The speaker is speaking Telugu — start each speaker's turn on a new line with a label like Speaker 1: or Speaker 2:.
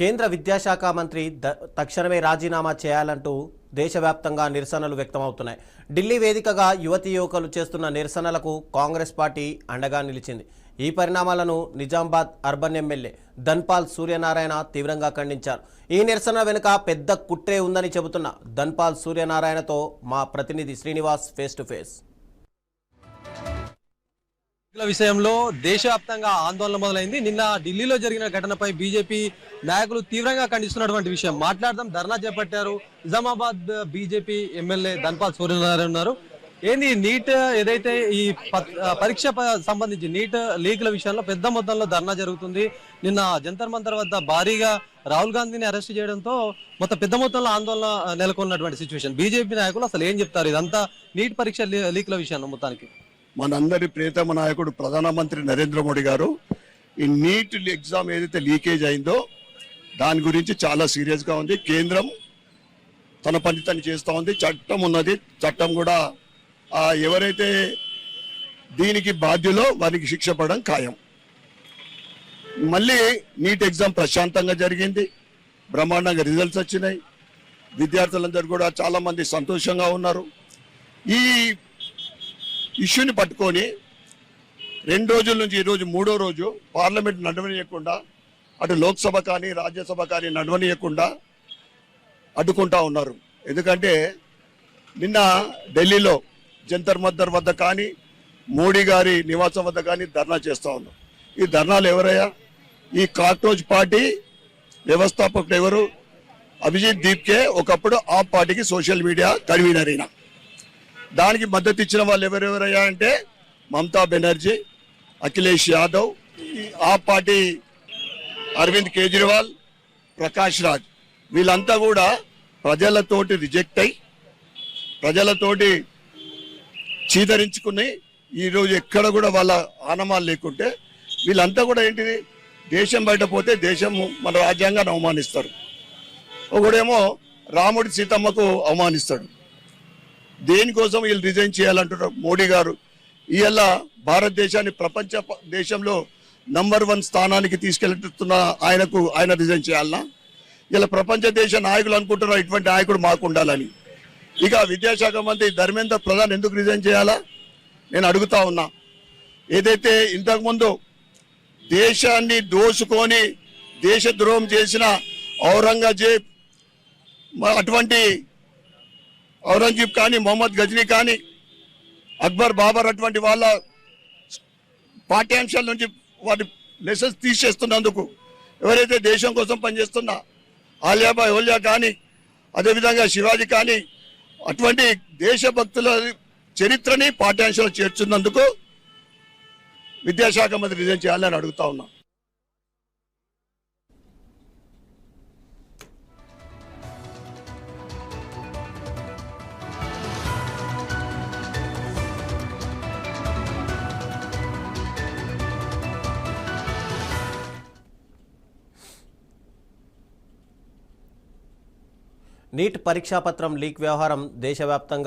Speaker 1: కేంద్ర విద్యాశాఖ మంత్రి తక్షణమే రాజీనామా చేయాలంటూ దేశవ్యాప్తంగా నిరసనలు వ్యక్తమవుతున్నాయి. ఢిల్లీ వేదికగా యువతీ యువకులు చేస్తున్న నిరసనలకు కాంగ్రెస్ పార్టీ అండగా నిలిచింది. ఈ పరిణామాలను నిజామాబాద్ అర్బన్ ఎమ్మెల్యే ధన్పాల్ సూర్యనారాయణ తీవ్రంగా ఖండించారు. ఈ నిరసన వెనుక పెద్ద కుట్రే ఉందని చెబుతున్న ధన్పాల్ సూర్యనారాయణతో మా ప్రతినిధి శ్రీనివాస్ ఫేస్ టు ఫేస్.
Speaker 2: విషయంలో దేశవ్యాప్తంగా ఆందోళన మొదలైంది. నిన్న ఢిల్లీలో జరిగిన ఘటనపై బీజేపీ నాయకులు తీవ్రంగా ఖండిస్తున్నటువంటి విషయం మాట్లాడదాం. ధర్నా చేపట్టారు. నిజామాబాద్ బీజేపీ ఎమ్మెల్యే ధన్పాల్ సూర్యనారాయణ ఉన్నారు. ఏంది నీట్ ఏదైతే ఈ పరీక్ష సంబంధించి నీట్ లీక్ల విషయంలో పెద్ద మొత్తంలో ధర్నా జరుగుతుంది. నిన్న జంతర్ మంతర్ వద్ద భారీగా రాహుల్ గాంధీని అరెస్ట్ చేయడంతో మొత్తం పెద్ద మొత్తంలో ఆందోళన నెలకొన్నటువంటి సిచ్యువేషన్. బీజేపీ నాయకులు అసలు ఏం చెప్తారు ఇదంతా నీట్ పరీక్ష లీక్ల విషయాన్ని మొత్తానికి?
Speaker 3: మనందరి ప్రియతమ నాయకుడు ప్రధానమంత్రి నరేంద్ర మోడీ గారు ఈ నీట్ ఎగ్జామ్ ఏదైతే లీకేజ్ అయిందో దాని గురించి చాలా సీరియస్గా ఉంది. కేంద్రం తన పని తను చేస్తూ ఉంది. చట్టం ఉన్నది. చట్టం కూడా ఎవరైతే దీనికి బాధ్యులో వారికి శిక్ష పడడం ఖాయం. మళ్ళీ నీట్ ఎగ్జామ్ ప్రశాంతంగా జరిగింది. బ్రహ్మాండంగా రిజల్ట్స్ వచ్చినాయి. విద్యార్థులందరూ కూడా చాలా మంది సంతోషంగా ఉన్నారు. ఈ ఇష్యూని పట్టుకొని 2 రోజుల నుంచి ఈరోజు 3వ రోజు పార్లమెంట్ నడవనీయకుండా అటు లోక్సభ కానీ రాజ్యసభ కానీ నడవనీయకుండా అడ్డుకుంటా ఉన్నారు. ఎందుకంటే నిన్న ఢిల్లీలో జంతర్ మంతర్ వద్ద కానీ మోడీ గారి నివాసం వద్ద కానీ ధర్నా చేస్తూ ఉన్నారు. ఈ ధర్నాలు ఎవరయ్యా? ఈ కాక్రోచ్ పార్టీ వ్యవస్థాపకుడు ఎవరు? అభిజిత్ దీప్కే, ఒకప్పుడు ఆ పార్టీకి సోషల్ మీడియా కన్వీనర్ అయినా. దానికి మద్దతు ఇచ్చిన వాళ్ళు ఎవరెవరయ్యా అంటే మమతా బెనర్జీ, అఖిలేష్ యాదవ్, ఆ పార్టీ అరవింద్ కేజ్రీవాల్, ప్రకాష్ రాజ్. వీళ్ళంతా కూడా ప్రజలతోటి రిజెక్ట్ అయి ప్రజలతోటి చీదరించుకుని ఈరోజు ఎక్కడ కూడా వాళ్ళ ఆనమాలు లేకుంటే వీళ్ళంతా కూడా ఏంటిది, దేశం బయట పోతే దేశం మన రాజ్యాంగాన్ని అవమానిస్తారు. ఒకడేమో రాముడి సీతమ్మకు అవమానిస్తాడు. దేనికోసం వీళ్ళు రిజైన్ చేయాలంటున్నారు మోడీ గారు. ఇవాళ భారతదేశాన్ని ప్రపంచ దేశంలో నంబర్ 1 స్థానానికి తీసుకెళ్తున్న ఆయన రిజైన్ చేయాలన్నా? ఇలా ప్రపంచ దేశ నాయకులు అనుకుంటున్నారు ఇటువంటి నాయకుడు మాకు ఉండాలని. ఇక విద్యాశాఖ మంత్రి ధర్మేంద్ర ప్రధాన్ ఎందుకు రిజైన్ చేయాలా నేను అడుగుతా ఉన్నా. ఏదైతే ఇంతకుముందు దేశాన్ని దోచుకొని దేశద్రోహం చేసిన ఔరంగజేబ్ కానీ మొహమ్మద్ గజ్నీ కానీ అక్బర్ బాబర్ అటువంటి వాళ్ళ పాఠ్యాంశాల నుంచి వాటి లెసన్స్ తీసేస్తున్నందుకు ఎవరైతే దేశం కోసం పనిచేస్తున్న ఆలియాబాయ్ ఓలియా కానీ అదేవిధంగా శివాజీ కానీ అటువంటి దేశభక్తుల చరిత్రని పాఠ్యాంశాలు చేర్చున్నందుకు విద్యాశాఖ మంత్రి రిజైన్ చేయాలని అడుగుతా ఉన్నా.
Speaker 1: నీట్ పరీక్షాపత్రం లీక్ వ్యవహారం దేశవ్యాప్తంగా